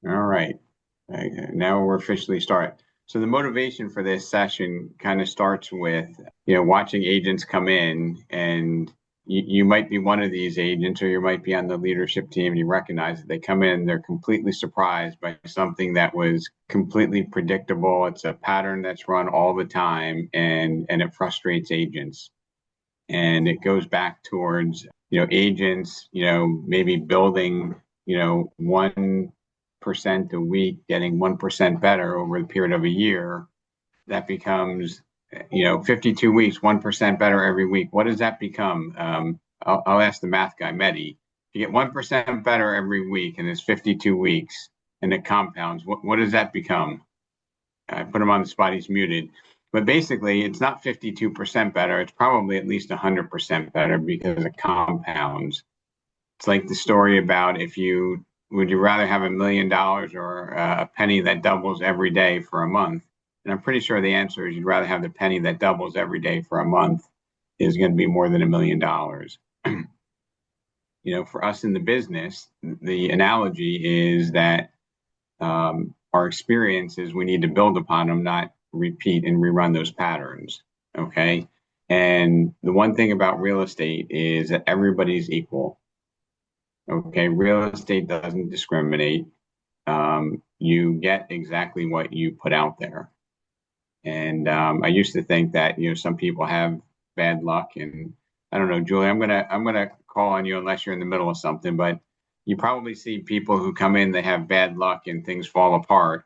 All right. Now we're officially started. So the motivation for this session kind of starts with, watching agents come in, and you might be one of these agents, or you might be on the leadership team. You recognize that they come in, they're completely surprised by something that was completely predictable. It's a pattern that's run all the time, and it frustrates agents. And it goes back towards, agents, maybe building, 1% a week, getting 1% better over the period of a year. That becomes, 52 weeks, 1% better every week. What does that become? I'll ask the math guy, Mehdi. If you get 1% better every week and it's 52 weeks and it compounds, what does that become? I put him on the spot, he's muted. But basically, it's not 52% better. It's probably at least 100% better because it compounds. It's like the story about, if you would you rather have $1 million or a penny that doubles every day for a month? And I'm pretty sure the answer is you'd rather have the penny that doubles every day for a month is going to be more than $1 million. For us in the business, the analogy is that our experiences, we need to build upon them, not repeat and rerun those patterns. Okay. And the one thing about real estate is that everybody's equal. Okay. Real estate doesn't discriminate. You get exactly what you put out there. And I used to think that, some people have bad luck. And I don't know, Julie, I'm gonna call on you unless you're in the middle of something, but you probably see people who come in, they have bad luck and things fall apart.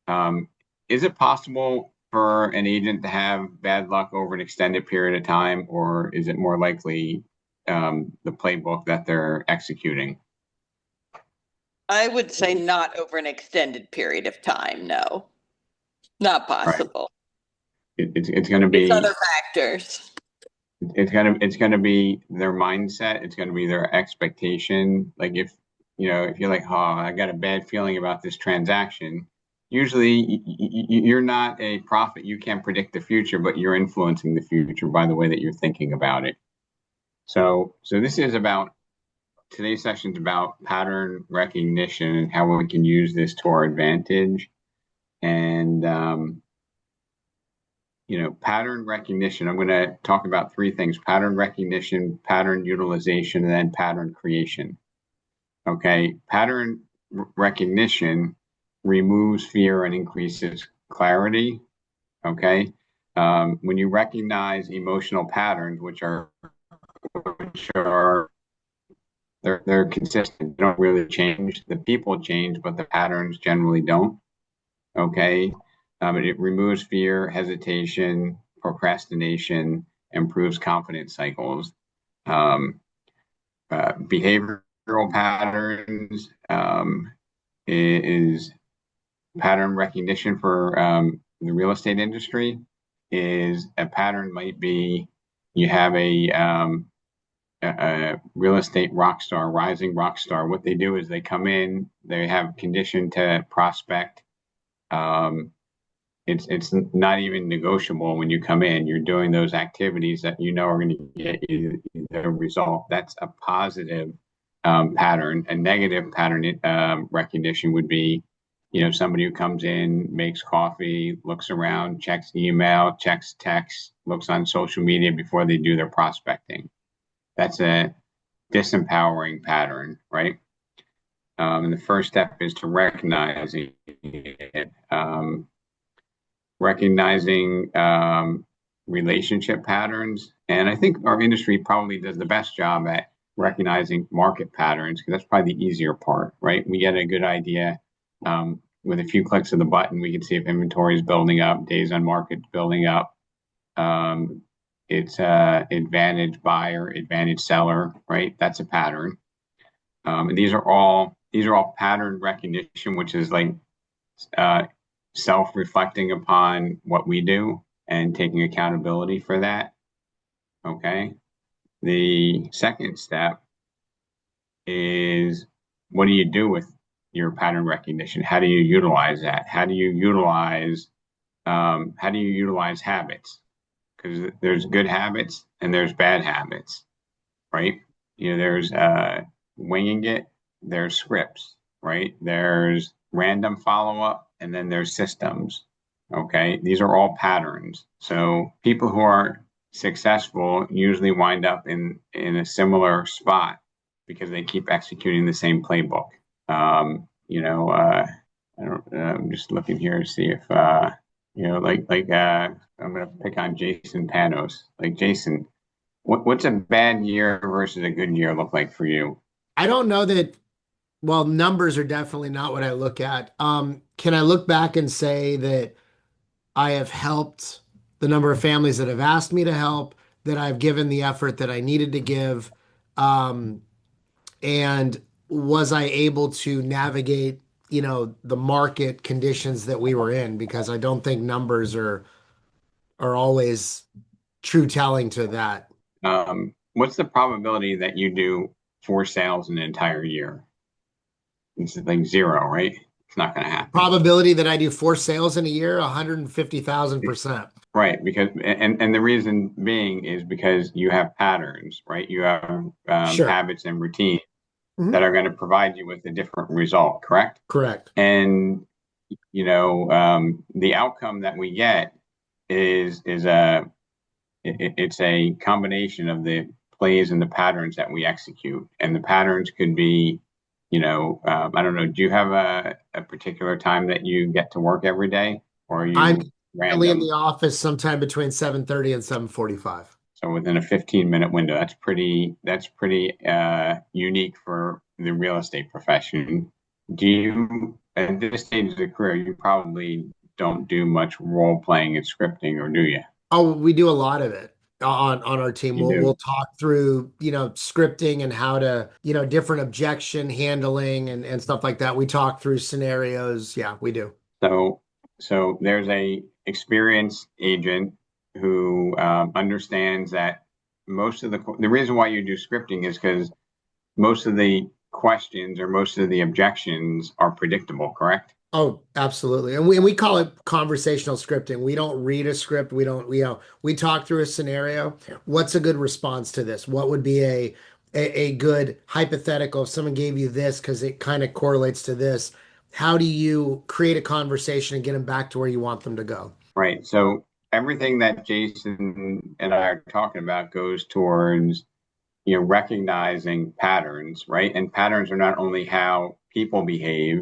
Um, is it possible for an agent to have bad luck over an extended period of time, or is it more likely the playbook that they're executing? I would say not over an extended period of time. No, not Right. possible. It's going to It's be other factors. it's going to be their mindset. It's going to be their expectation. Like, if you're like, oh, I got a bad feeling about this transaction. Usually, you're not a prophet. You can't predict the future, but you're influencing the future by the way that you're thinking about it. So this is about today's session is about pattern recognition and how we can use this to our advantage. And pattern recognition. I'm going to talk about three things: pattern recognition, pattern utilization, and then pattern creation. Okay, pattern recognition removes fear and increases clarity. Okay, when you recognize emotional patterns, which are they're consistent, they don't really change. The people change, but the patterns generally don't. Okay, it removes fear, hesitation, procrastination, improves confidence cycles. Um, Behavioral patterns is pattern recognition for the real estate industry. Is a pattern might be you have a real estate rock star, rising rock star. What they do is they come in, they have condition to prospect. Um, it's not even negotiable when you come in. You're doing those activities that are going to get you the result. That's a positive pattern. A negative pattern recognition would be, somebody who comes in, makes coffee, looks around, checks email, checks text, looks on social media before they do their prospecting. That's a disempowering pattern, right? And the first step is to recognizing it. Recognizing relationship patterns. And I think our industry probably does the best job at recognizing market patterns, because that's probably the easier part, right? We get a good idea with a few clicks of the button. We can see if inventory is building up, days on market building up. It's advantage buyer, advantage seller, right? That's a pattern. And these are all pattern recognition, which is like self-reflecting upon what we do and taking accountability for that. Okay. The second step is, what do you do with your pattern recognition? How do you utilize that? How do you utilize habits? Because there's good habits and there's bad habits, right? There's winging it, there's scripts, right? There's random follow-up, and then there's systems. Okay, these are all patterns. So people who are successful usually wind up in a similar spot because they keep executing the same playbook. I'm just looking here to see if I'm gonna pick on Jason Panos. Like Jason, what's a bad year versus a good year look like for you? I don't know that, well, numbers are definitely not what I look at. Can I look back and say that I have helped the number of families that have asked me to help, that I've given the effort that I needed to give? Um, and was I able to navigate, the market conditions that we were in? Because I don't think numbers are always true telling to that. What's the probability that you do four sales in an entire year? It's like zero, right? It's not going to happen. Probability that I do four sales in a year, 150,000%. Right, because and the reason being is because you have patterns, right? You have Sure. habits and routines that Mhm. are going to provide you with a different result, correct? Correct. And the outcome that we get is it's a combination of the plays and the patterns that we execute. And the patterns could be, I don't know, do you have a particular time that you get to work every day, or are I'm you currently in random? the office sometime between 7:30 and 7:45. So within a 15-minute window, that's pretty unique for the real estate profession. Do you, at this stage of the career, you probably don't do much role playing and scripting, or do you? Oh, we do a lot of it on our team. You We'll do. talk through, scripting and how to, different objection handling and stuff like that. We talk through scenarios. Yeah, we do. So, so there's a experienced agent who understands that most of the reason why you do scripting is because most of the questions or most of the objections are predictable, correct? Oh, absolutely. And we call it conversational scripting. We don't read a script. We don't, we talk through a scenario. What's a good response to this? What would be a good hypothetical if someone gave you this because it kind of correlates to this? How do you create a conversation and get them back to where you want them to go? Right. So everything that Jason and I are talking about goes towards, recognizing patterns, right? And patterns are not only how people behave,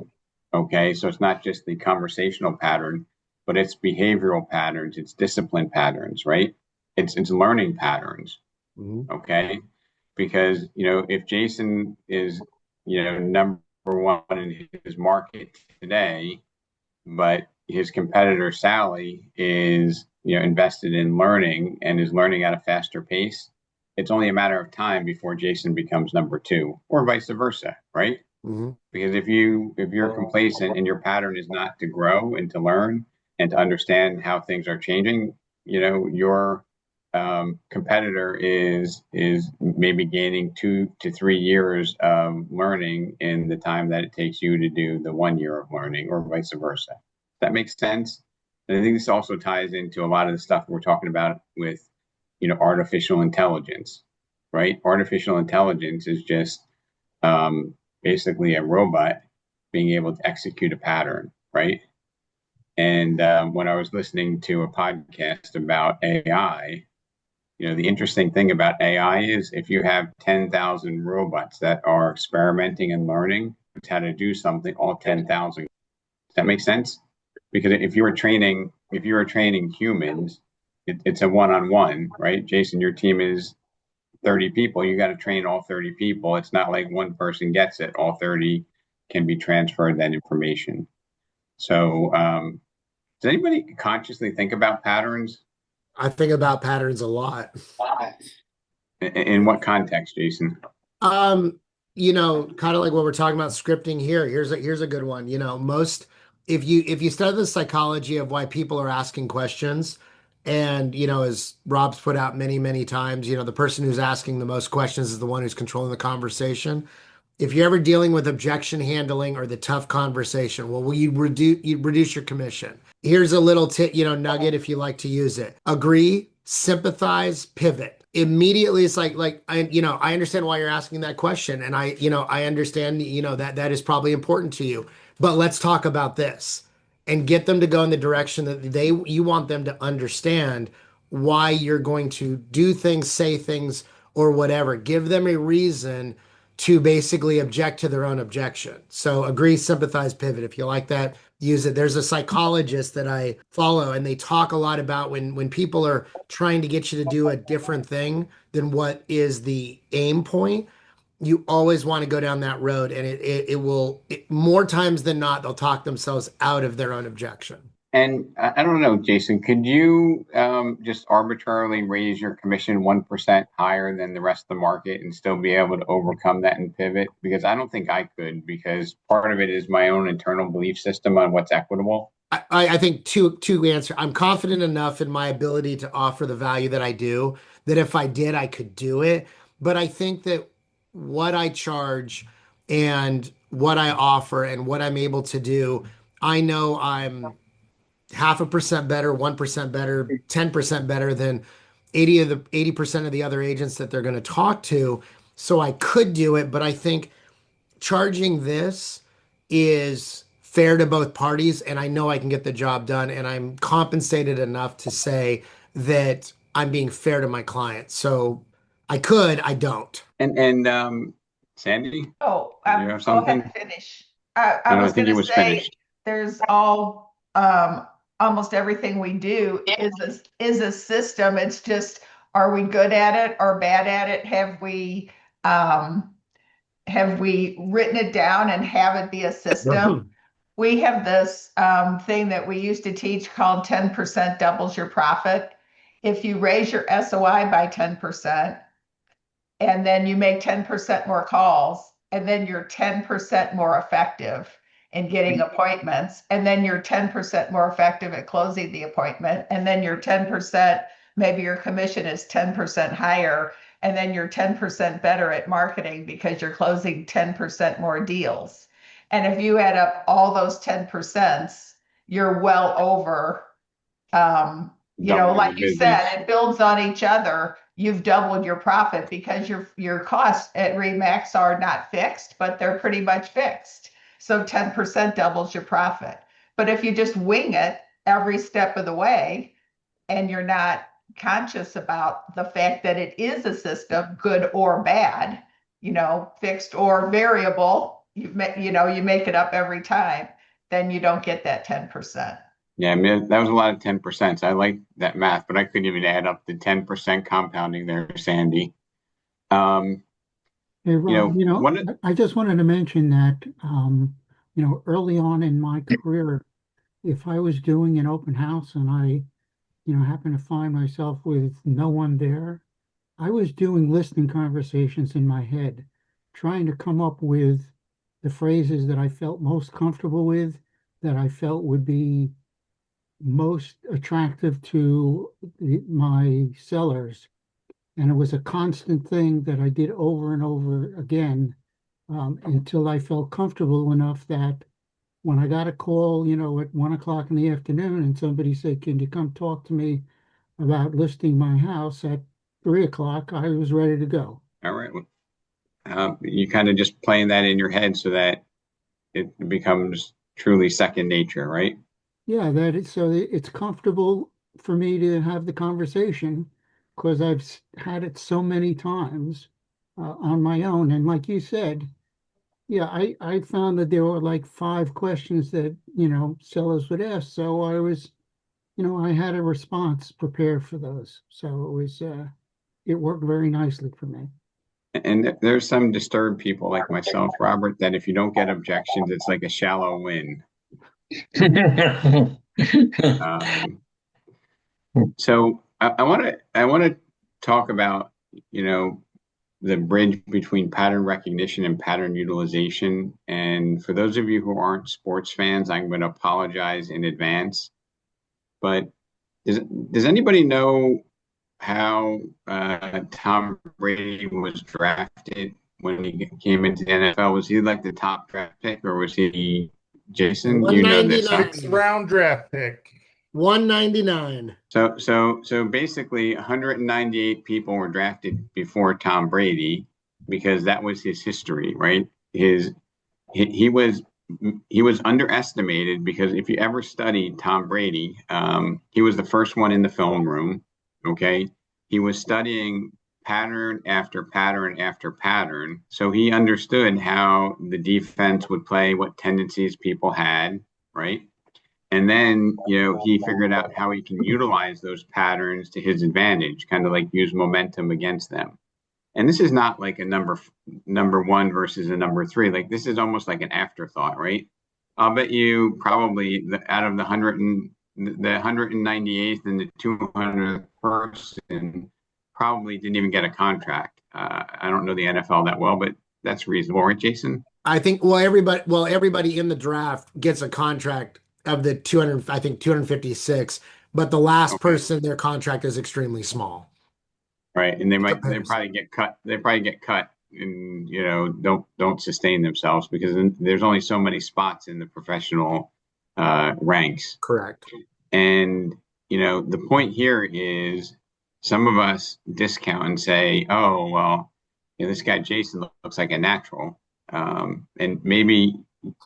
okay? So it's not just the conversational pattern, but it's behavioral patterns, it's discipline patterns, right? It's learning patterns, Mhm. okay? Because, if Jason is, number one in his market today, but his competitor Sally is invested in learning and is learning at a faster pace. It's only a matter of time before Jason becomes number two, or vice versa, right? Mhm. Because if you're complacent and your pattern is not to grow and to learn and to understand how things are changing, your competitor is maybe gaining 2 to 3 years of learning in the time that it takes you to do the 1 year of learning, or vice versa. That makes sense. And I think this also ties into a lot of the stuff we're talking about with, artificial intelligence, right? Artificial intelligence is just um, basically a robot being able to execute a pattern, right? And when I was listening to a podcast about AI, the interesting thing about AI is if you have 10,000 robots that are experimenting and learning how to do something, all 10,000. Does that make sense? Because if you were training humans, it's a one-on-one, right? Jason, your team is 30 people. You got to train all 30 people. It's not like one person gets it. All 30 can be transferred that information. So, does anybody consciously think about patterns? I think about patterns a lot. In what context, Jason? Um, kind of like what we're talking about scripting here. Here's a good one. Most if you study the psychology of why people are asking questions, and as Rob's put out many, many times, the person who's asking the most questions is the one who's controlling the conversation. If you're ever dealing with objection handling or the tough conversation, well, you'd reduce your commission. Here's a little nugget if you like to use it. Agree, sympathize, pivot. immediately it's like I understand why you're asking that question, and I understand that that is probably important to you, but let's talk about this and get them to go in the direction that you want them to understand why you're going to do things, say things, or whatever. Give them a reason to basically object to their own objection. So agree, sympathize, pivot. If you like that, use it. There's a psychologist that I follow, and they talk a lot about when people are trying to get you to do a different thing than what is the aim point. You always want to go down that road, and it will more times than not they'll talk themselves out of their own objection. And I don't know, Jason, could you just arbitrarily raise your commission 1% higher than the rest of the market and still be able to overcome that and pivot? Because I don't think I could, because part of it is my own internal belief system on what's equitable. I think two answer. I'm confident enough in my ability to offer the value that I do that if I did, I could do it. But I think that what I charge and what I offer and what I'm able to do, I know I'm half a percent better, 1% better, 10% better than 80% of the other agents that they're going to talk to. So I could do it, but I think charging this is fair to both parties, and I know I can get the job done, and I'm compensated enough to say that I'm being fair to my client. So I could, I don't. And Sandy, Oh, did you have go ahead and something? finish. I No, I was think going it to was say finished. there's almost everything we do is a system. It's just, are we good at it or bad at it? Um, have we written it down and have it be a system? We have this thing that we used to teach called 10% doubles your profit. If you raise your SOI by 10%, and then you make 10% more calls, and then you're 10% more effective in getting appointments, and then you're 10% more effective at closing the appointment, and then you're 10%, maybe your commission is 10% higher, and then you're 10% better at marketing because you're closing 10% more deals. And if you add up all those 10%, you're well over Doubling the like you said, business. it builds on each other. You've doubled your profit because your costs at Remax are not fixed, but they're pretty much fixed. So 10% doubles your profit. But if you just wing it every step of the way and you're not conscious about the fact that it is a system, good or bad, fixed or variable, you make it up every time, then you don't get that 10%. Yeah, I mean, that was a lot of 10%. I like that math, but I couldn't even add up the 10% compounding there, Sandy. Um, Hey, you Rob, know, one, I just wanted to mention that, early on in my career, if I was doing an open house and I, happened to find myself with no one there, I was doing listening conversations in my head, trying to come up with the phrases that I felt most comfortable with, that I felt would be most attractive to my sellers. And it was a constant thing that I did over and over again until I felt comfortable enough that when I got a call, at 1 o'clock in the afternoon and somebody said, "Can you come talk to me about listing my house?" At 3 o'clock, I was ready to go. all right. You kind of just playing that in your head so that it becomes truly second nature, right? Yeah, so it's comfortable for me to have the conversation because had it so many times on my own. And like you said, yeah, I found that there were like 5 questions that, sellers would ask. So I had a response prepared for those. So it worked very nicely for me. And there's some disturbed people like myself, Robert, that if you don't get objections, it's like a shallow win. Um, so I want to talk about, you know, the bridge between pattern recognition and pattern utilization. And for those of you who aren't sports fans, I'm going to apologize in advance. But does anybody know how Tom Brady was drafted when he came into the NFL? Was he like the top draft pick, or was he Jason? You know this, huh? One ninety Sixth nine. round draft pick. 199. So basically 198 people were drafted before Tom Brady because that was his history, right? He, he was he was underestimated because if you ever studied Tom Brady, he was the first one in the film room. Okay, he was studying pattern after pattern after pattern, so he understood how the defense would play, what tendencies people had, right? And then, he figured out how he can utilize those patterns to his advantage, kind of like use momentum against them. And this is not like a number one versus a number three. Like this is almost like an afterthought, right? I'll bet you probably out of the 198th and the 200th person probably didn't even get a contract. I don't know the NFL that well, but that's reasonable, right, Jason? I think everybody in the draft gets a contract of the 200, I think 256, but the last Okay. person, their contract is extremely small Right, and in they comparison. probably get cut. They probably get cut, and don't sustain themselves because there's only so many spots in the professional ranks. Correct. And the point here is some of us discount and say, "Oh, well, this guy Jason looks like a natural," and maybe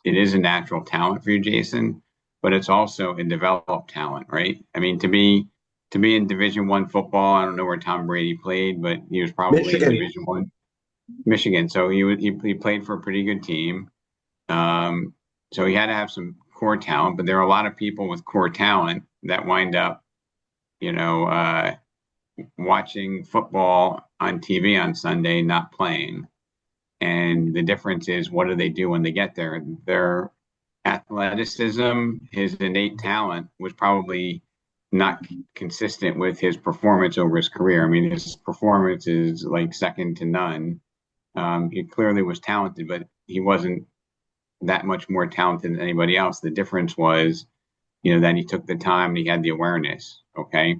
it is a natural talent for you, Jason, but it's also a developed talent, right? I mean, to be in Division I football, I don't know where Tom Brady played, but he was probably in Michigan. Division I, Michigan. So he played for a pretty good team. Um, so he had to have some core talent, but there are a lot of people with core talent that wind up, you know, uh, watching football on TV on Sunday, not playing. And the difference is, what do they do when they get there? Their athleticism, his innate talent was probably not consistent with his performance over his career. I mean, his performance is like second to none. He clearly was talented, but he wasn't that much more talented than anybody else. The difference was, that he took the time and he had the awareness. Okay.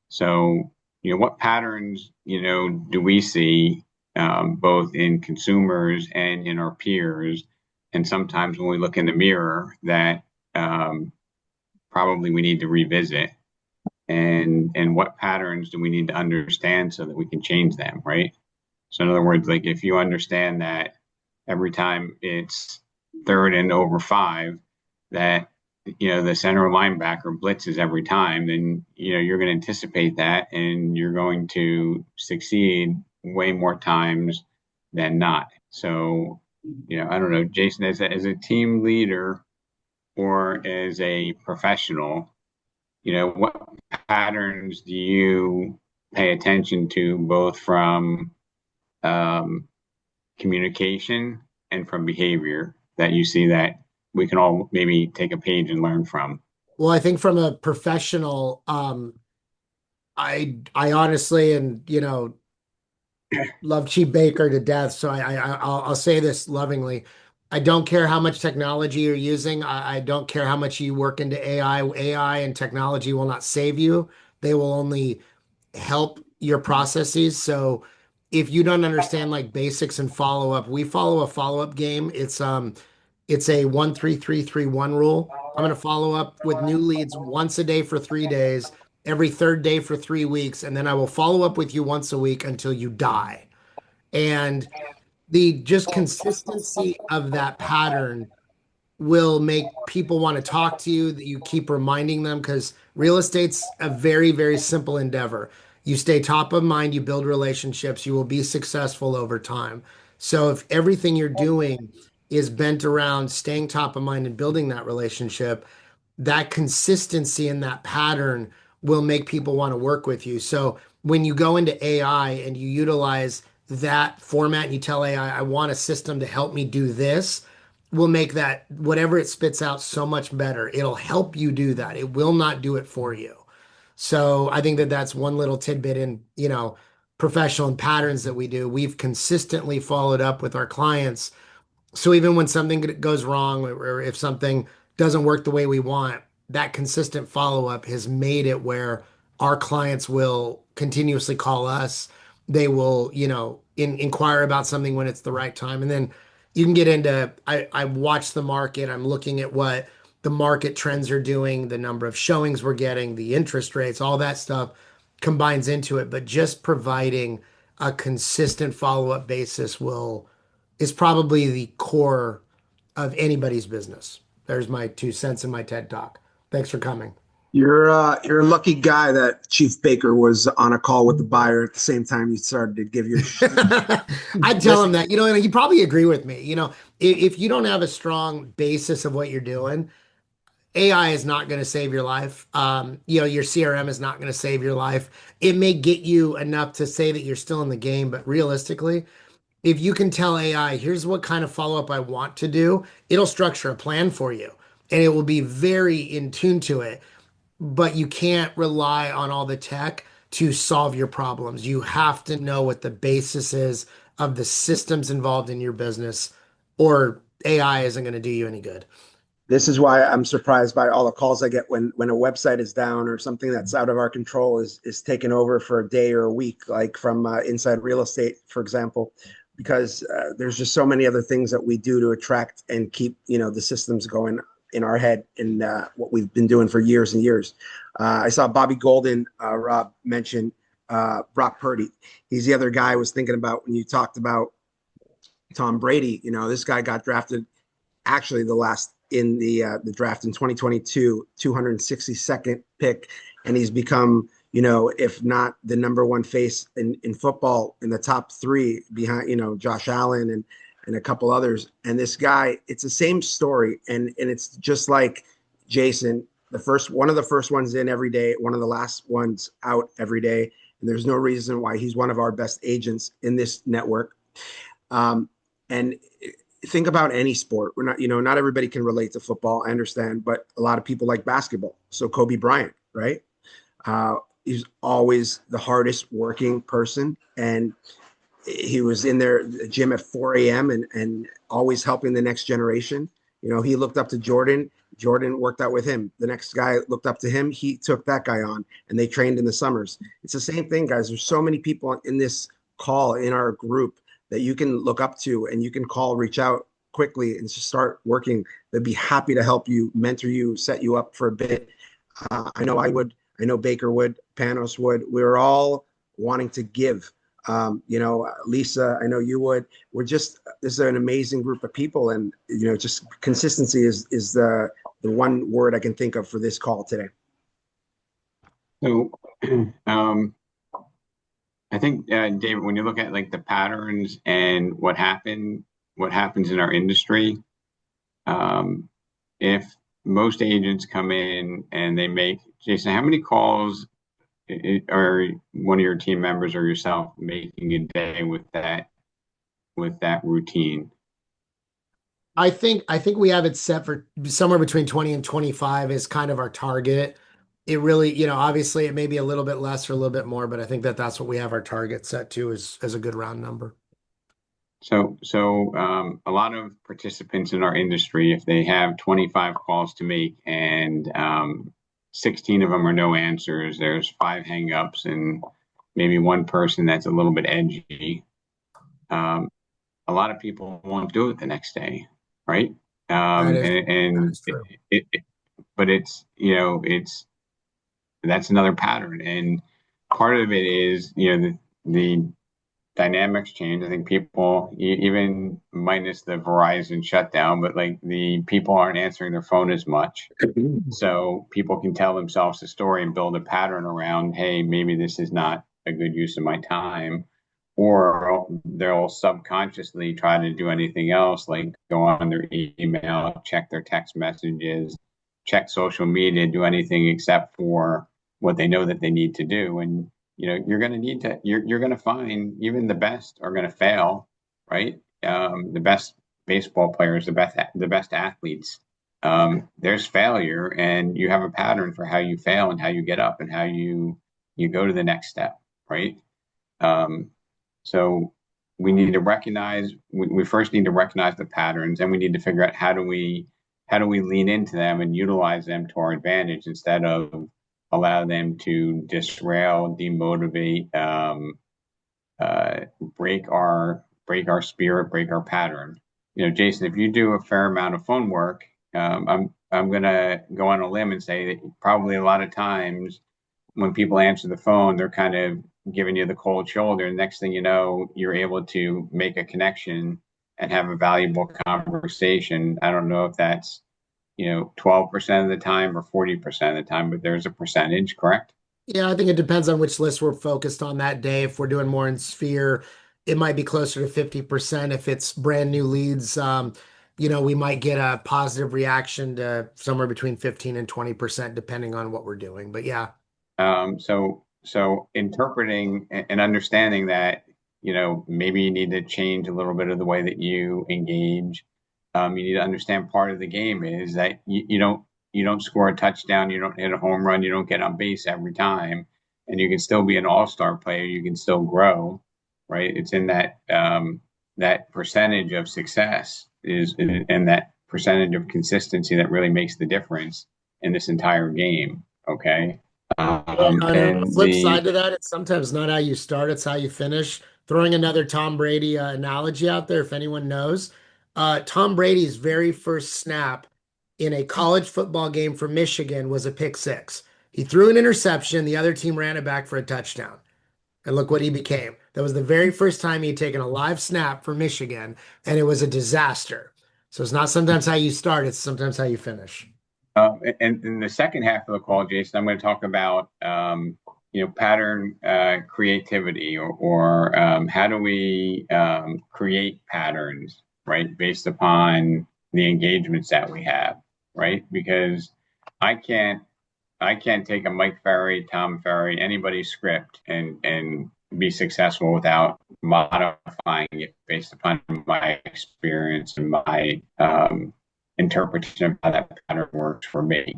So, what patterns, do we see both in consumers and in our peers? And sometimes when we look in the mirror, that um, probably we need to revisit. And what patterns do we need to understand so that we can change them, right? So, in other words, like if you understand that every time it's third and over five, that the center linebacker blitzes every time, then you're going to anticipate that and you're going to succeed way more times than not. So, I don't know, Jason, as a team leader or as a professional, what patterns do you pay attention to both from um, communication and from behavior that you see that we can all maybe take a page and learn from? Well, I think from a professional, I honestly, and love Cheap Baker to death. So I'll say this lovingly. I don't care how much technology you're using. I don't care how much you work into AI. AI and technology will not save you. They will only help your processes. So if you don't understand like basics and follow up, we follow a follow up game. It's a 1-3-3-3-1 rule. I'm going to follow up with new leads once a day for 3 days, every third day for 3 weeks, and then I will follow up with you once a week until you die. And the just consistency of that pattern will make people want to talk to you, that you keep reminding them, because real estate's a very, very simple endeavor. You stay top of mind, you build relationships, you will be successful over time. So if everything you're doing is bent around staying top of mind and building that relationship, that consistency and that pattern will make people want to work with you. So when you go into AI and you utilize that format and you tell AI, I want a system to help me do this, will make that whatever it spits out so much better. It'll help you do that. It will not do it for you. So I think that that's one little tidbit in, professional and patterns that we do. We've consistently followed up with our clients, so even when something goes wrong or if something doesn't work the way we want, that consistent follow-up has made it where our clients will continuously call us. They will, inquire about something when it's the right time. And then you can get into, I watch the market. I'm looking at what the market trends are doing, the number of showings we're getting, the interest rates, all that stuff combines into it. But just providing a consistent follow-up basis is probably the core of anybody's business. There's my 2 cents in my TED Talk. Thanks for coming. You're a lucky guy that Chief Baker was on a call with the buyer at the same time you started to give your I'd tell him that, and he probably agree with me. If you don't have a strong basis of what you're doing, AI is not going to save your life. Your CRM is not going to save your life. It may get you enough to say that you're still in the game, but realistically, if you can tell AI, here's what kind of follow-up I want to do, it'll structure a plan for you and it will be very in tune to it. But you can't rely on all the tech to solve your problems. You have to know what the basis is of the systems involved in your business, or AI isn't going to do you any good. This is why I'm surprised by all the calls I get when a website is down or something that's out of our control is taken over for a day or a week, like from Inside Real Estate, for example, because there's just so many other things that we do to attract and keep the systems going in our head and what we've been doing for years and years. I saw Bobby Golden, Rob mentioned Brock Purdy. He's the other guy I was thinking about when you talked about Tom Brady. This guy got drafted actually in the draft in 2022, 262nd pick, and he's become, if not the number one face in football in the top three behind, Josh Allen and a couple others. And this guy, it's the same story, and it's just like Jason, one of the first ones in every day, one of the last ones out every day, and there's no reason why he's one of our best agents in this network. And think about any sport. We're not, not everybody can relate to football. I understand, but a lot of people like basketball. So Kobe Bryant, right? He's always the hardest working person, and he was in the gym at 4 a.m. and always helping the next generation. He looked up to Jordan. Jordan worked out with him. The next guy looked up to him. He took that guy on, and they trained in the summers. It's the same thing, guys. There's so many people in this call in our group that you can look up to, and you can reach out quickly and just start working. They'd be happy to help you, mentor you, set you up for a bit. I know I would. I know Baker would. Panos would. We're all wanting to give. Lisa, I know you would. This is an amazing group of people, and just consistency is the one word I can think of for this call today. So, I think, David, when you look at like the patterns and what happens in our industry, if most agents come in and they make, Jason, how many calls are one of your team members or yourself making a day with that routine? I think we have it set for somewhere between 20 and 25 is kind of our target. It really, obviously it may be a little bit less or a little bit more, but I think that's what we have our target set to as a good round number. So a lot of participants in our industry, if they have 25 calls to make and 16 of them are no answers, there's 5 hangups and maybe one person that's a little bit edgy. A lot of people won't do it the next day, right? That is true. But that's another pattern, and part of it is the dynamics change. I think people, even minus the Verizon shutdown, but like the people aren't answering their phone as much. So people can tell themselves a story and build a pattern around, hey, maybe this is not a good use of my time. Or they'll subconsciously try to do anything else, like go on their email, check their text messages, check social media, do anything except for what they know that they need to do. And you're going to find even the best are going to fail, right? The best baseball players, the best athletes, there's failure, and you have a pattern for how you fail and how you get up and how you go to the next step, right? So we need to recognize, we first need to recognize the patterns, and we need to figure out how do we lean into them and utilize them to our advantage instead of allow them to disrail, demotivate, break our spirit, break our pattern. Jason, if you do a fair amount of phone work, I'm gonna go on a limb and say that probably a lot of times when people answer the phone, they're kind of giving you the cold shoulder. And next thing you know, you're able to make a connection and have a valuable conversation. I don't know if that's, 12% of the time or 40% of the time, but there's a percentage, correct? Yeah, I think it depends on which list we're focused on that day. If we're doing more in Sphere, it might be closer to 50%. If it's brand new leads, we might get a positive reaction to somewhere between 15 and 20%, depending on what we're doing. But yeah. So interpreting and understanding that, maybe you need to change a little bit of the way that you engage. You need to understand part of the game is that you don't score a touchdown, you don't hit a home run, you don't get on base every time, and you can still be an all-star player, you can still grow, right? It's in that percentage of success and that percentage of consistency that really makes the difference in this entire game. Okay. And on a And flip side to that, it's sometimes not how you start, it's how you finish. Throwing another Tom Brady analogy out there, if anyone knows, Tom Brady's very first snap in a college football game for Michigan was a pick six. He threw an interception, the other team ran it back for a touchdown. And look what he became. That was the very first time he had taken a live snap for Michigan, and it was a disaster. So it's not sometimes how you start, it's sometimes how you finish. and in the second half of the call, Jason, I'm going to talk about pattern creativity or how do we create patterns, right, based upon the engagements that we have, right? Because I can't I can't take a Mike Ferry, Tom Ferry, anybody's script and be successful without modifying it based upon my experience and my interpretation of how that pattern works for me.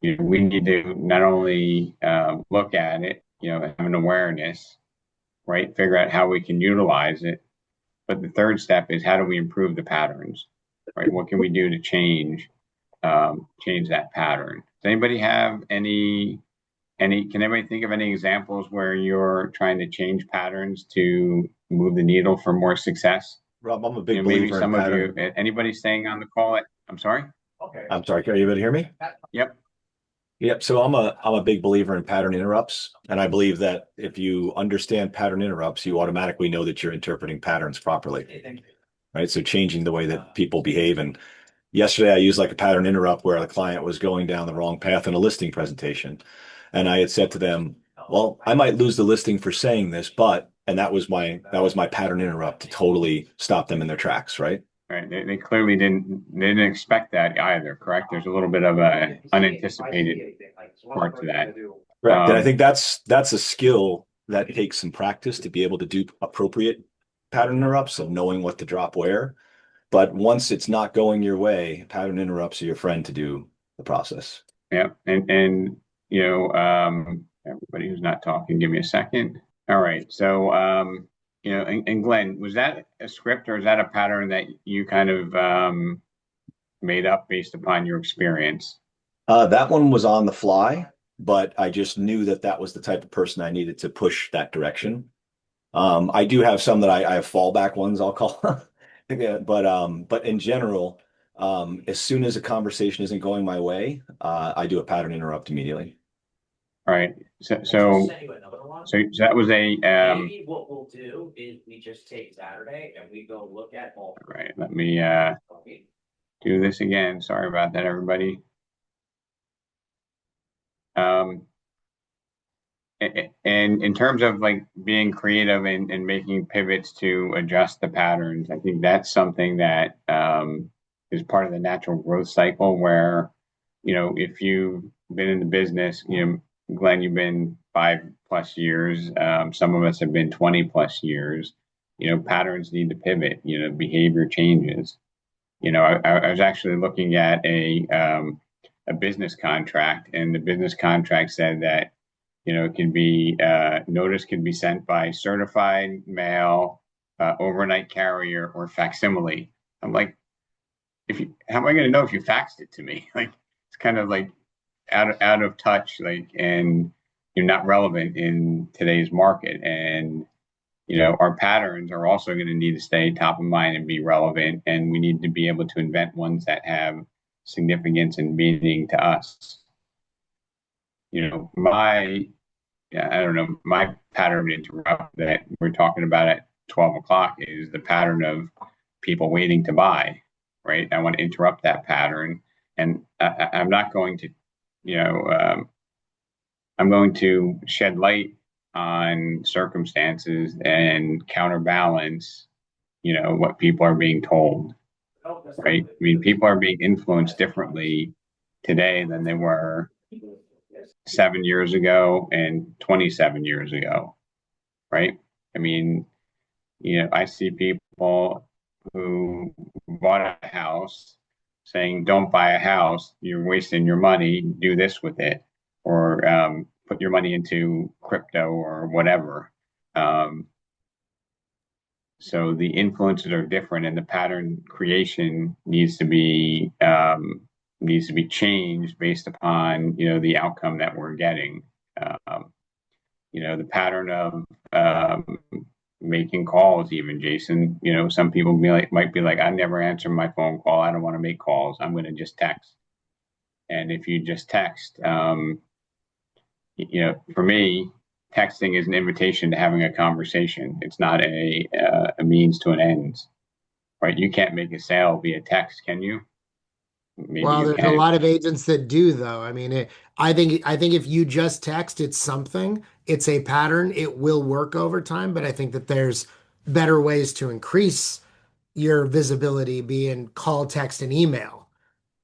We need to not only look at it, have an awareness, right? Figure out how we can utilize it. But the third step is how do we improve the patterns, right? What can we do to change that pattern? Does anybody have can anybody think of any examples where you're trying to change patterns to move the needle for more success? Rob, I'm a big Maybe believer some in of you, pattern. anybody staying on the call? I'm sorry? I'm sorry, are you able to hear me? Yep. Yep. So I'm a big believer in pattern interrupts. And I believe that if you understand pattern interrupts, you automatically know that you're interpreting patterns properly. Right. So changing the way that people behave. And yesterday I used like a pattern interrupt where the client was going down the wrong path in a listing presentation. And I had said to them, well, I might lose the listing for saying this, but, and that was my pattern interrupt to totally stop them in their tracks. Right. Right. They clearly didn't expect that either, correct? There's a little bit of a unanticipated part to that. Correct. And I think that's a skill that takes some practice to be able to do appropriate pattern interrupts and knowing what to drop where. But once it's not going your way, pattern interrupts are your friend to do the process. Yeah. And everybody who's not talking, give me a second. All right. So and Glenn, was that a script or is that a pattern that you kind of made up based upon your experience? That one was on the fly, but I just knew that that was the type of person I needed to push that direction. I do have some that I have fallback ones, I'll call. Yeah, but in general, as soon as a conversation isn't going my way, I do a pattern interrupt immediately. All right. So that was a Maybe what we'll do is we just take Saturday and we go look at all. all right. Let me do this again. Sorry about that, everybody. And in terms of like being creative and making pivots to adjust the patterns, I think that's something that is part of the natural growth cycle where, if you've been in the business, Glenn, you've been 5+ years. Some of us have been 20+ years. Patterns need to pivot, behavior changes. I was actually looking at a business contract, and the business contract said that it can be notice can be sent by certified mail, overnight carrier, or facsimile. I'm like, how am I going to know if you faxed it to me? Like, it's kind of like out of touch, like, and you're not relevant in today's market. And our patterns are also going to need to stay top of mind and be relevant. And we need to be able to invent ones that have significance and meaning to us. I don't know, my pattern to interrupt that we're talking about at 12 o'clock is the pattern of people waiting to buy, right? I want to interrupt that pattern. And I'm not going to, you know, I'm going to shed light on circumstances and counterbalance, what people are being told, right? I mean, people are being influenced differently today than they were 7 years ago and 27 years ago, right? I mean, I see people who bought a house saying, don't buy a house, you're wasting your money, do this with it, or put your money into crypto or whatever. So the influences are different, and the pattern creation needs to be changed based upon the outcome that we're getting. The pattern of making calls, even Jason. Some people might be like, I never answer my phone call. I don't want to make calls. I'm going to just text. And if you just text, for me, texting is an invitation to having a conversation. It's not a means to an end, right? You can't make a sale via text, can you? Maybe Well, you there's a can. lot of agents that do, though. I mean, I think if you just text, it's something, it's a pattern, it will work over time, but I think that there's better ways to increase your visibility, being call, text, and email.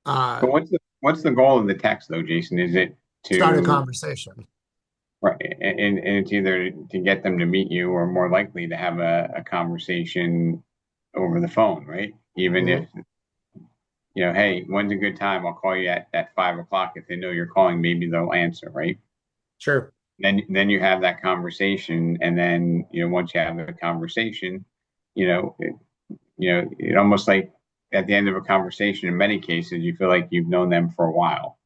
But Uh, what's the goal of the text, though, Jason? Is it Start a to conversation. right? And it's either to get them to meet you or more likely to have a conversation over the phone, right? Even if Mhm. hey, when's a good time? I'll call you at 5 o'clock. If they know you're calling, maybe they'll answer, right? Sure. Then you have that conversation, and then once you have the conversation, it almost like at the end of a conversation, in many cases, you feel like you've known them for a while,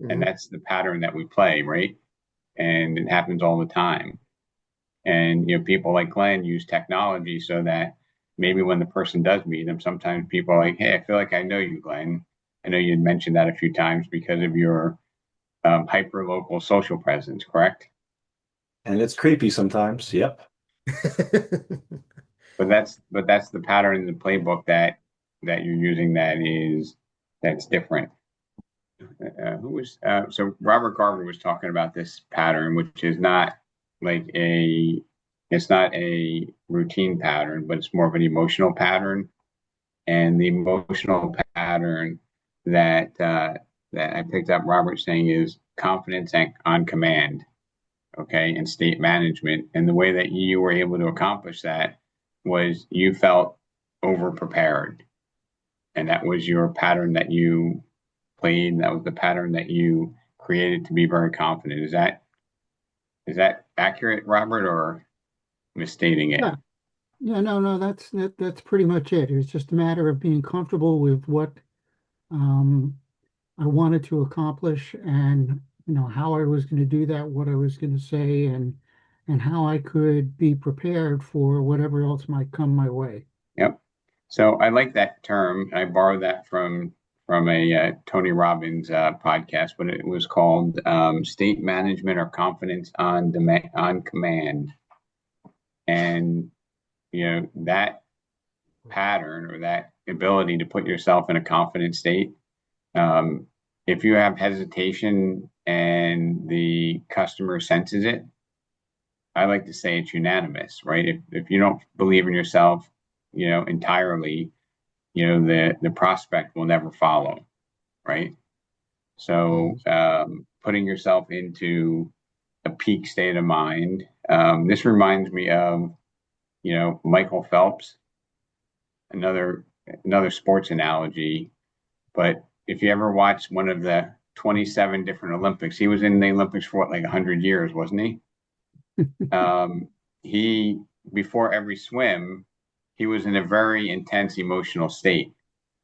and Mhm. that's the pattern that we play, right? And it happens all the time. And people like Glenn use technology so that maybe when the person does meet them, sometimes people are like, "Hey, I feel like I know you, Glenn. I know you'd mentioned that a few times because of your hyper local social presence, correct?" And it's creepy sometimes. Yep. But that's the pattern in the playbook that you're using that's different. So Robert Garver was talking about this pattern, which is not like it's not a routine pattern, but it's more of an emotional pattern. And the emotional pattern that I picked up Robert saying is confidence on command, okay, and state management. And the way that you were able to accomplish that was you felt over prepared, and that was your pattern that you played. That was the pattern that you created to be very confident. Is that accurate, Robert, or misstating it? Yeah. Yeah, no, that's pretty much it. It's just a matter of being comfortable with what um, I wanted to accomplish, and how I was going to do that, what I was going to say, and how I could be prepared for whatever else might come my way. Yep. So I like that term. I borrowed that from a Tony Robbins podcast, but it was called state management or confidence on command. And that pattern or that ability to put yourself in a confident state. Um, if you have hesitation and the customer senses it, I like to say it's unanimous, right? If you don't believe in yourself, entirely, the prospect will never follow, right? So Mhm. putting yourself into a peak state of mind. This reminds me of Michael Phelps, another another sports analogy. But if you ever watch one of the 27 different Olympics, he was in the Olympics for what, like 100 years, wasn't he? Um, he before every swim, he was in a very intense emotional state.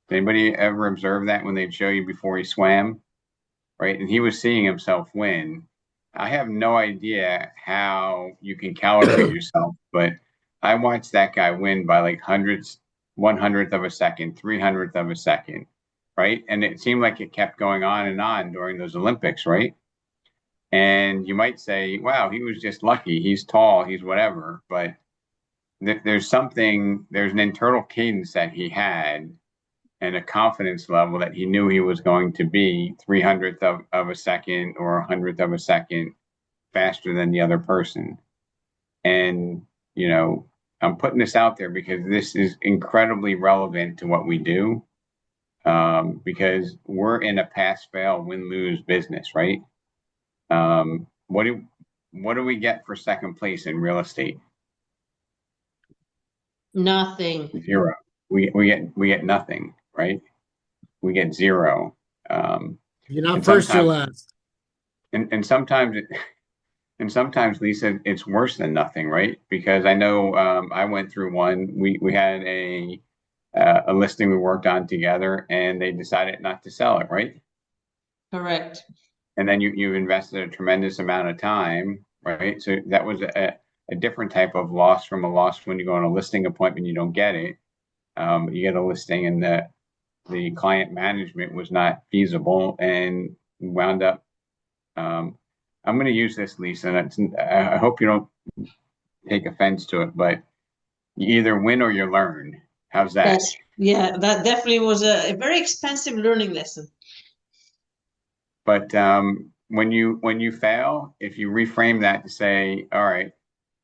Did anybody ever observe that when they'd show you before he swam? Right? And he was seeing himself win. I have no idea how you can calibrate yourself, but I watched that guy win by like hundreds, 100th of a second, 300th of a second. right? And it seemed like it kept going on and on during those Olympics, right? And you might say, wow, he was just lucky. He's tall, he's whatever. But there's something, there's an internal cadence that he had and a confidence level that he knew he was going to be 300th of a second or 100th of a second faster than the other person. And, you know, I'm putting this out there because this is incredibly relevant to what we do, because we're in a pass fail win lose business, right? Um, what do what do we get for second place in real estate? Nothing. Zero. We get nothing, right? We get zero. If you're not And first, you're sometimes last. and sometimes and sometimes, Lisa, it's worse than nothing, right? Because I know I went through one. We had a listing we worked on together, and they decided not to sell it, right? Correct. And then you invested a tremendous amount of time, right? So that was a different type of loss from a loss when you go on a listing appointment, you don't get it. You get a listing, and the client management was not feasible, and wound up. I'm going to use this, Lisa, and I hope you don't take offense to it, but you either win or you learn. How's that? Yeah, that definitely was a very expensive learning lesson. But when you fail, if you reframe that to say, all right,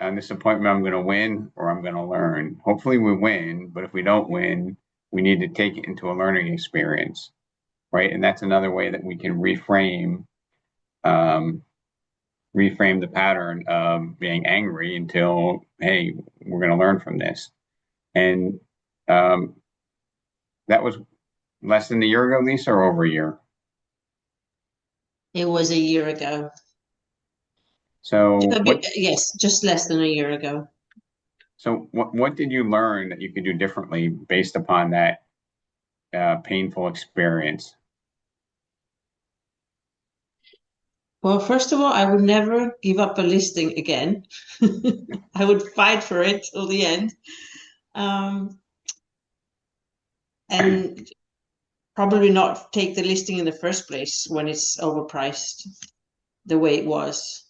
on this appointment, I'm going to win or I'm going to learn. Hopefully, we win, but if we don't win, we need to take it into a learning experience, right? And that's another way that we can um, reframe the pattern of being angry until, hey, we're going to learn from this. And um, that was less than a year ago, Lisa, or over a year? It was a year ago. So what? Yes, just less than a year ago. So what did you learn that you could do differently based upon that painful experience? Well, first of all, I would never give up a listing again. I would fight for it till the end. And probably not take the listing in the first place when it's overpriced the way it was.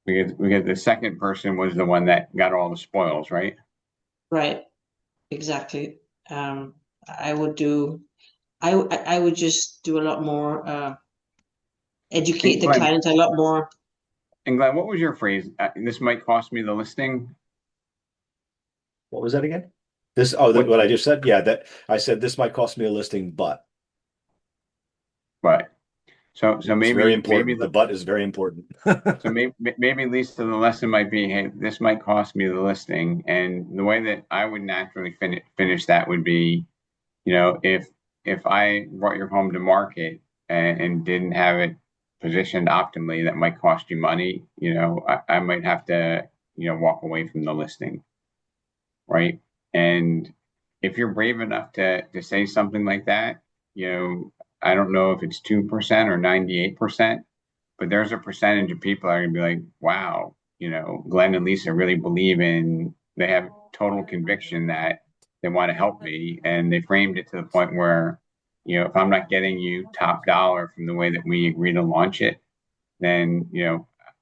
Because the second person was the one that got all the spoils, right? Right, exactly. I would do, I would just do a lot more, educate And the client a lot more. Glenn, what was your phrase? This might cost me the listing. What was that again? What? What I just said? Yeah, that I said this might cost me a listing, but But so it's very maybe important. The but is very important. so maybe Lisa, the lesson might be, hey, this might cost me the listing, and the way that I would naturally finish that would be, you know, if I brought your home to market and didn't have it positioned optimally, that might cost you money. You know, I might have to, walk away from the listing, right? And if you're brave enough to say something like that, I don't know if it's 2% or 98%, but there's a percentage of people that are gonna be like, wow, Glenn and Lisa really believe in, they have total conviction that they want to help me. And they framed it to the point where, if I'm not getting you top dollar from the way that we agree to launch it, then,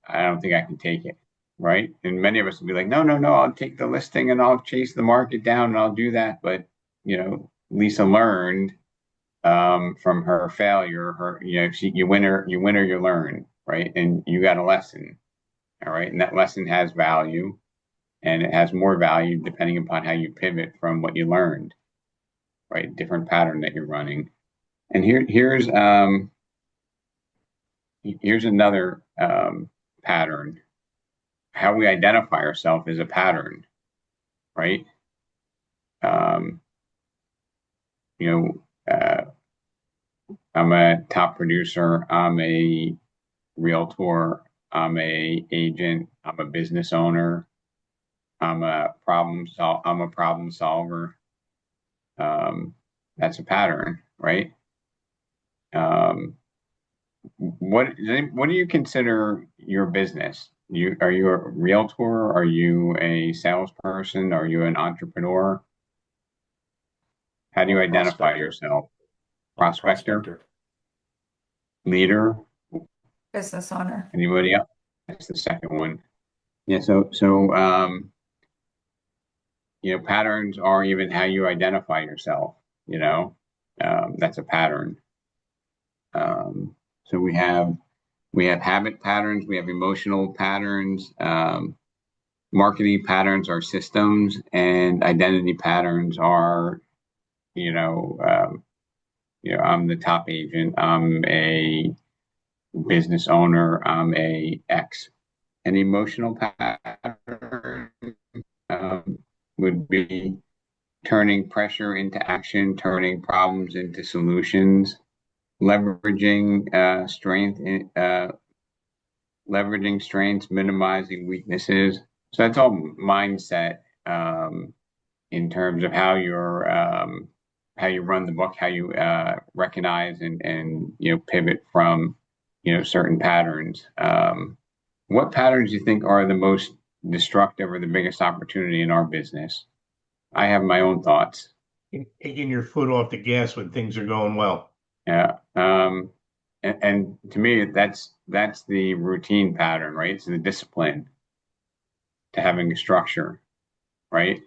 I don't think I can take it. Right. And many of us will be like, no, no, no, I'll take the listing and I'll chase the market down and I'll do that. But, Lisa learned from her failure. You win or you learn, right? And you got a lesson, all right? And that lesson has value, and it has more value depending upon how you pivot from what you learned, right? Different pattern that you're running. And here's another pattern. How we identify ourselves is a pattern, right? Um, you know, I'm a top producer. I'm a realtor. I'm a agent. I'm a business owner. I'm a problem solver. That's a pattern, right? Um, what do you consider your business? Are you a realtor? Are you a salesperson? Are you an entrepreneur? How do you identify Prospector. yourself? I'm a Prospector, leader, Business owner. anybody else? That's the second one. Yeah, patterns are even how you identify yourself, that's a pattern. So we have habit patterns, we have emotional patterns, marketing patterns are systems, and identity patterns are, I'm the top agent, I'm a business owner, I'm a X. An emotional pattern would be turning pressure into action, turning problems into solutions, leveraging strengths, minimizing weaknesses. So that's all mindset in terms of how you run the book, how you recognize and pivot from certain patterns. What patterns do you think are the most destructive or the biggest opportunity in our business? I have my own thoughts. Taking your foot off the gas when things are going well. Yeah. And to me, that's the routine pattern, right? It's the discipline to having a structure, right?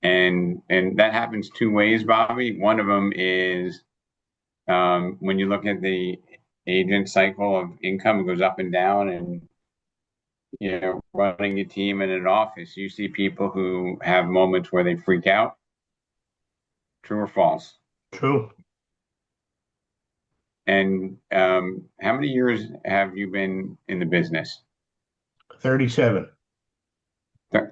And that happens two ways, Bobby. One of them is when you look at the agent cycle of income, it goes up and down, and running a team in an office, you see people who have moments where they freak out. True or false? True. And how many years have you been in the business? 37.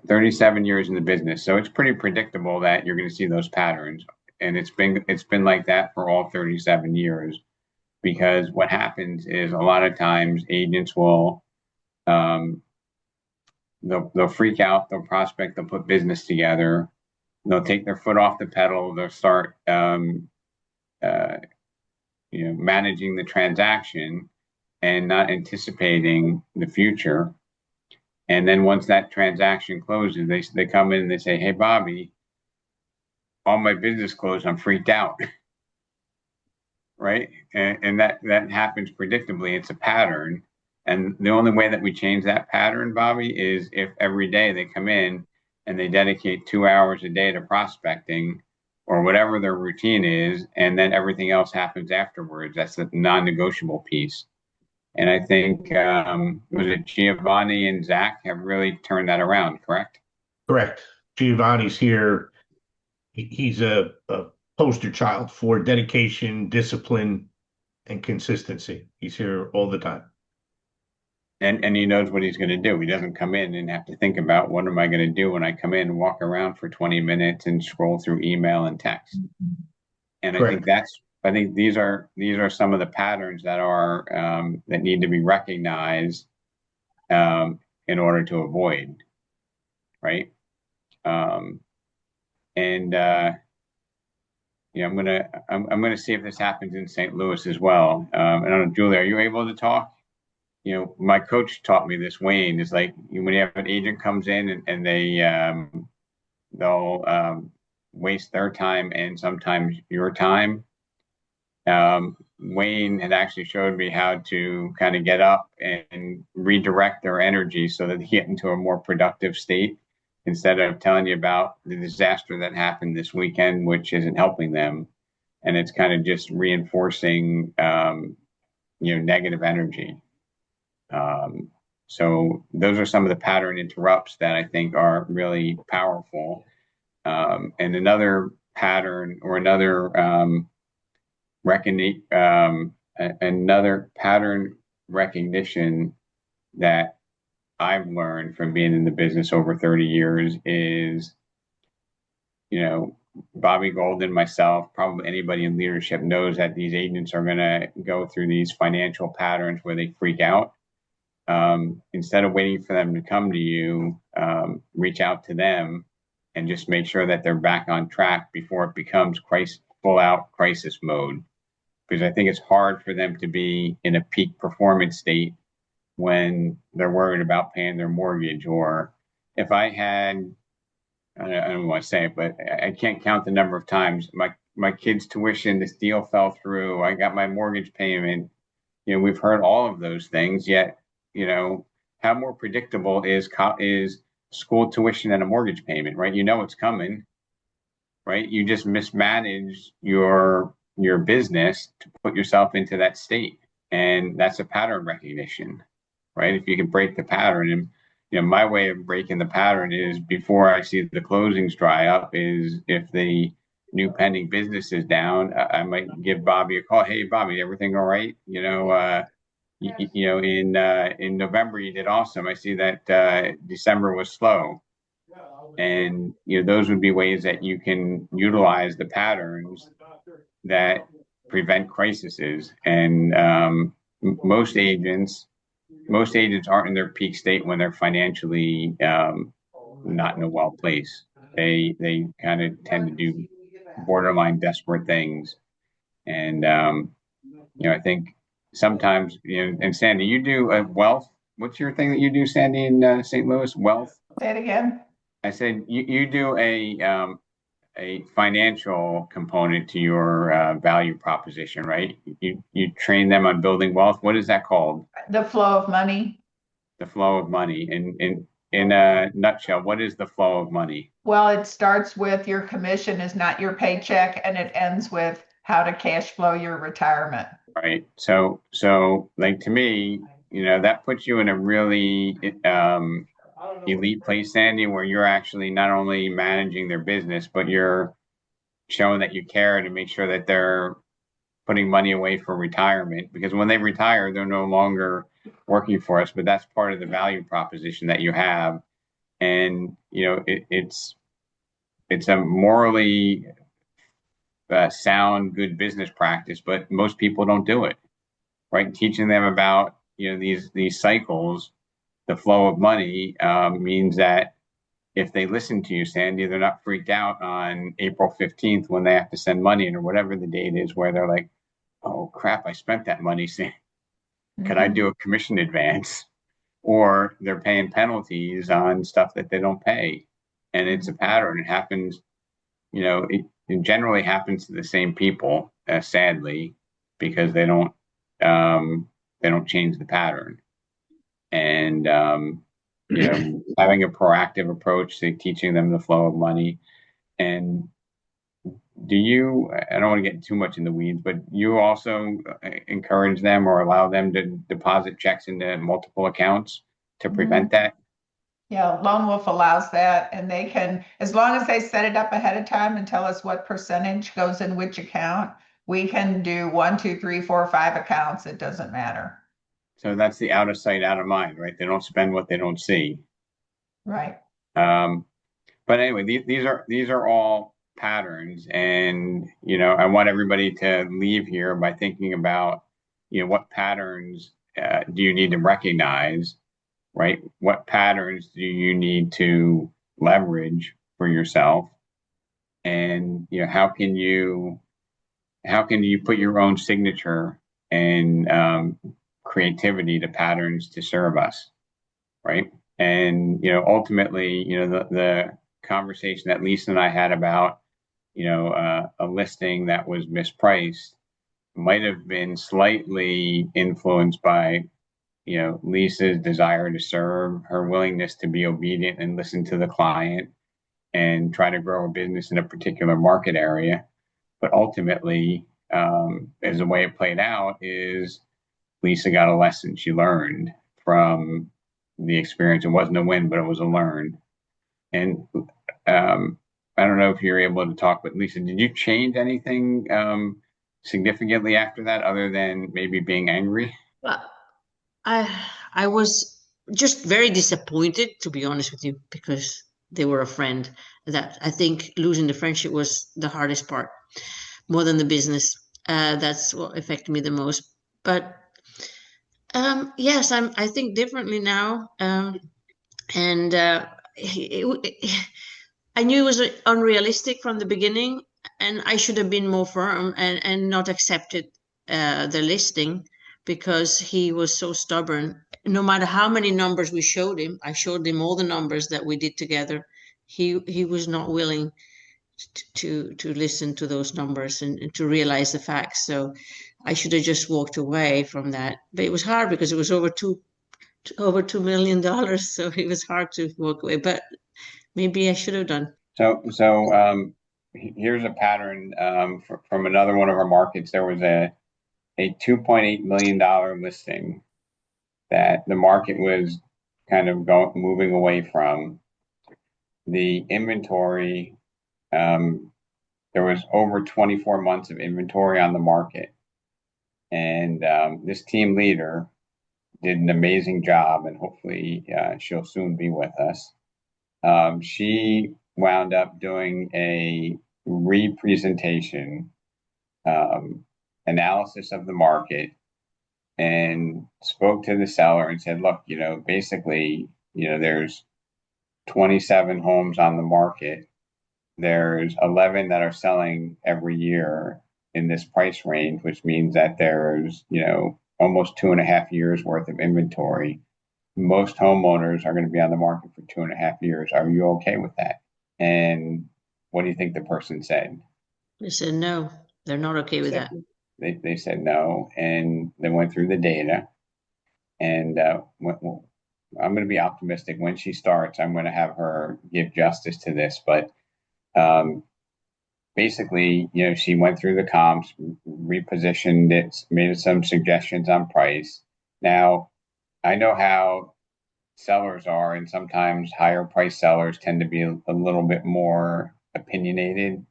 37 years in the business. So it's pretty predictable that you're going to see those patterns. And it's been like that for all 37 years, because what happens is a lot of times agents will they'll freak out, they'll prospect, they'll put business together, they'll take their foot off the pedal, they'll start managing the transaction and not anticipating the future. And then once that transaction closes, they come in and they say, "Hey, Bobby, all my business closed. I'm freaked out." Right? And that happens predictably. It's a pattern. And the only way that we change that pattern, Bobby, is if every day they come in and they dedicate 2 hours a day to prospecting or whatever their routine is, and then everything else happens afterwards. That's the non-negotiable piece. And I think, was it Giovanni and Zach have really turned that around, correct? Correct. Giovanni's here. He's a poster child for dedication, discipline, and consistency. He's here all the time. And he knows what he's going to do. He doesn't come in and have to think about, what am I going to do when I come in and walk around for 20 minutes and scroll through email and text. And Correct. I think these are some of the patterns that are that need to be recognized in order to avoid, right? I'm gonna see if this happens in St. Louis as well. And I don't know, Julie, are you able to talk? My coach taught me this, Wayne, is like when you have an agent comes in and they'll waste their time and sometimes your time. Wayne had actually showed me how to kind of get up and redirect their energy so that they get into a more productive state, instead of telling you about the disaster that happened this weekend, which isn't helping them. And it's kind of just reinforcing, negative energy. So those are some of the pattern interrupts that I think are really powerful. And another pattern or another pattern recognition that I've learned from being in the business over 30 years is, Bobby Golden, myself, probably anybody in leadership knows that these agents are going to go through these financial patterns where they freak out. Instead of waiting for them to come to you, reach out to them and just make sure that they're back on track before it becomes full out crisis mode. Because I think it's hard for them to be in a peak performance state when they're worried about paying their mortgage. Or if I had I don't want to say it, but I can't count the number of times my kids' tuition, this deal fell through. I got my mortgage payment. We've heard all of those things. Yet, how more predictable is school tuition and a mortgage payment, right? It's coming, right? You just mismanage your business to put yourself into that state, and that's a pattern recognition, right? If you can break the pattern, and my way of breaking the pattern is before I see the closings dry up, is if the new pending business is down, I might give Bobby a call. Hey, Bobby, everything all right? In November you did awesome. I see that December was slow. And those would be ways that you can utilize the patterns that prevent crises. And most agents aren't in their peak state when they're financially not in a well place. They kind of tend to do borderline desperate things. And I think sometimes, and Sandy, you do a wealth. What's your thing that you do, Sandy, in St. Louis? Wealth. Say it again. I said you do a financial component to your value proposition, right? You train them on building wealth. What is that called? The flow of money. The flow of money. In a nutshell, what is the flow of money? Well, it starts with your commission is not your paycheck, and it ends with how to cash flow your retirement. Right. So like to me, that puts you in a really elite place, Sandy, where you're actually not only managing their business, but you're showing that you care to make sure that they're putting money away for retirement. Because when they retire, they're no longer working for us, but that's part of the value proposition that you have. And, it's a morally sound, good business practice, but most people don't do it, right? Teaching them about, these cycles, the flow of money means that if they listen to you, Sandy, they're not freaked out on April 15th when they have to send money in or whatever the date is where they're like, oh crap, I spent that money. Can I do a commission advance? Or they're paying penalties on stuff that they don't pay. And it's a pattern. It happens, it generally happens to the same people, sadly, because they don't change the pattern. And having a proactive approach to teaching them the flow of money. And I don't want to get too much in the weeds, but you also encourage them or allow them to deposit checks into multiple accounts to prevent that? Yeah, Lone Wolf allows that, and they can, as long as they set it up ahead of time and tell us what percentage goes in which account, we can do 1, 2, 3, 4, 5 accounts. It doesn't matter. So that's the out of sight, out of mind, right? They don't spend what they don't see. Right. But anyway, these are all patterns, and I want everybody to leave here by thinking about what patterns do you need to recognize, right? What patterns do you need to leverage for yourself, and how can you put your own signature and creativity to patterns to serve us, right? And ultimately, the conversation that Lisa and I had about a listing that was mispriced might have been slightly influenced by Lisa's desire to serve, her willingness to be obedient and listen to the client and try to grow a business in a particular market area. But ultimately, as the way it played out is Lisa got a lesson she learned from the experience. It wasn't a win, but it was a learn. And I don't know if you're able to talk, but Lisa, did you change anything significantly after that, other than maybe being angry? Well, I was just very disappointed, to be honest with you, because they were a friend. That I think losing the friendship was the hardest part, more than the business. That's what affected me the most. But yes, I think differently now. And I knew it was unrealistic from the beginning, and I should have been more firm and not accepted the listing, because he was so stubborn. No matter how many numbers we showed him, I showed him all the numbers that we did together. he was not willing to listen to those numbers and to realize the facts. So I should have just walked away from that. But it was hard because it was over $2 million. So it was hard to walk away. But maybe I should have done. So here's a pattern from another one of our markets. There was a $2.8 million listing that the market was kind of moving away from. The inventory, there was over 24 months of inventory on the market. And this team leader did an amazing job, and hopefully she'll soon be with us. She wound up doing a representation analysis of the market and spoke to the seller and said, look, basically, there's 27 homes on the market. There's 11 that are selling every year in this price range, which means that there's, almost 2.5 years worth of inventory. Most homeowners are going to be on the market for 2.5 years. Are you okay with that? And what do you think the person said? They said no, they're not okay with that. They said no, and they went through the data. And I'm going to be optimistic. When she starts, I'm going to have her give justice to this. But basically, she went through the comps, repositioned it, made some suggestions on price. Now, I know how sellers are, and sometimes higher price sellers tend to be a little bit more opinionated.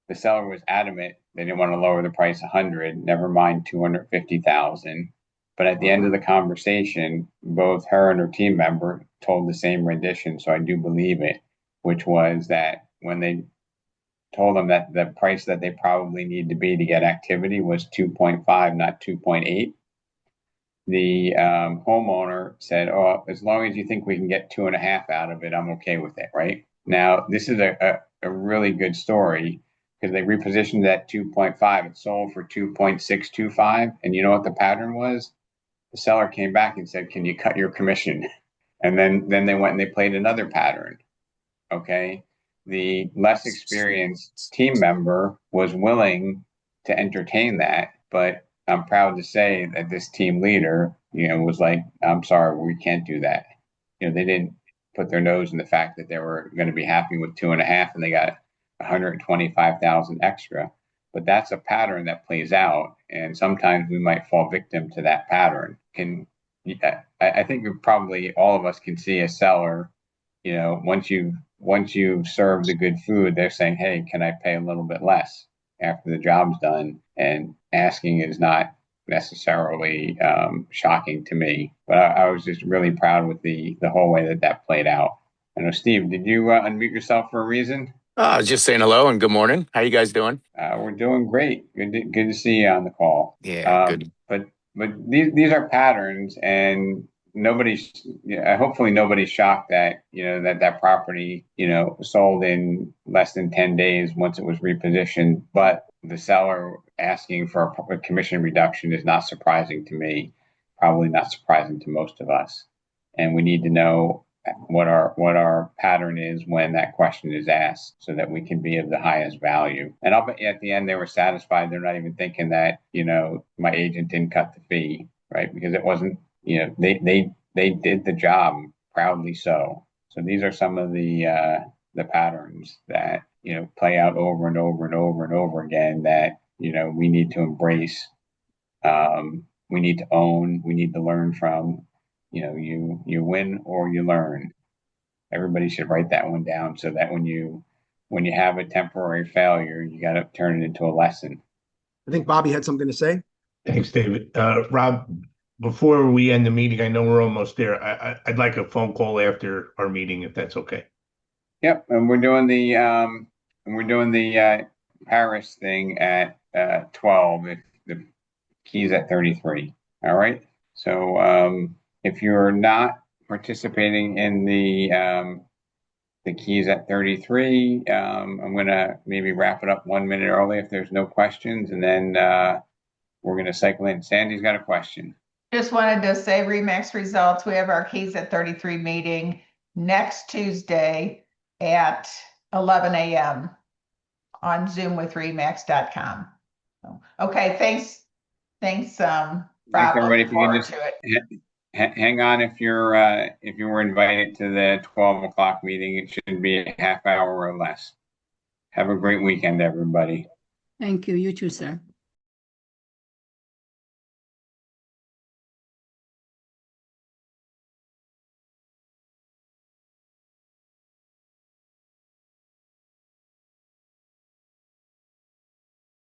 The seller was adamant they didn't want to lower the price 100, never mind 250,000. But at the end of the conversation, both her and her team member told the same rendition, so I do believe it, which was that when they told them that the price that they probably need to be to get activity was 2.5, not 2.8. The homeowner said, oh, as long as you think we can get 2.5 out of it, I'm okay with it, right? Now, this is a really good story because they repositioned that 2.5. It sold for 2.625. And you know what the pattern was? The seller came back and said, can you cut your commission? And then they went and they played another pattern. Okay. The less experienced team member was willing to entertain that, but I'm proud to say that this team leader, was like, I'm sorry, we can't do that. They didn't put their nose in the fact that they were going to be happy with 2.5 and they got 125,000 extra. But that's a pattern that plays out, and sometimes we might fall victim to that pattern. I think probably all of us can see a seller, once you serve the good food, they're saying, hey, can I pay a little bit less after the job's done? And asking is not necessarily shocking to me. But I was just really proud with the whole way that played out. I know, Steve, did you unmute yourself for a reason? I was just saying hello and good morning. How you guys doing? We're doing great. Good to see you on the call. Yeah, good. But these are patterns, and hopefully nobody's shocked that that property sold in less than 10 days once it was repositioned. But the seller asking for a commission reduction is not surprising to me. Probably not surprising to most of us. And we need to know what our pattern is when that question is asked so that we can be of the highest value. And I'll bet at the end they were satisfied. They're not even thinking that, my agent didn't cut the fee, right? Because it wasn't, they did the job proudly so. So these are some of the patterns that, play out over and over and over and over again that, we need to embrace. We need to own, we need to learn from. You win or you learn. Everybody should write that one down so that when you have a temporary failure, you got to turn it into a lesson. I think Bobby had something to say. Thanks, David. Rob, before we end the meeting, I know we're almost there. I'd like a phone call after our meeting, if that's okay. Yep, and we're doing the Paris thing at 12. If the key's at 33. All right. So if you're not participating in the keys at 33, I'm gonna maybe wrap it up 1 minute early if there's no questions, and then we're gonna cycle in. Sandy's got a question. Just wanted to say Remax results. We have our keys at 33 meeting next Tuesday at 11 a.m. on Zoom with Remax.com. Okay, thanks. Thanks, Rob. Thanks, everybody. Looking If you can forward just to it. hang on if you were invited to the 12 o'clock meeting, it should be a half hour or less. Have a great weekend, everybody. Thank you. You too, sir.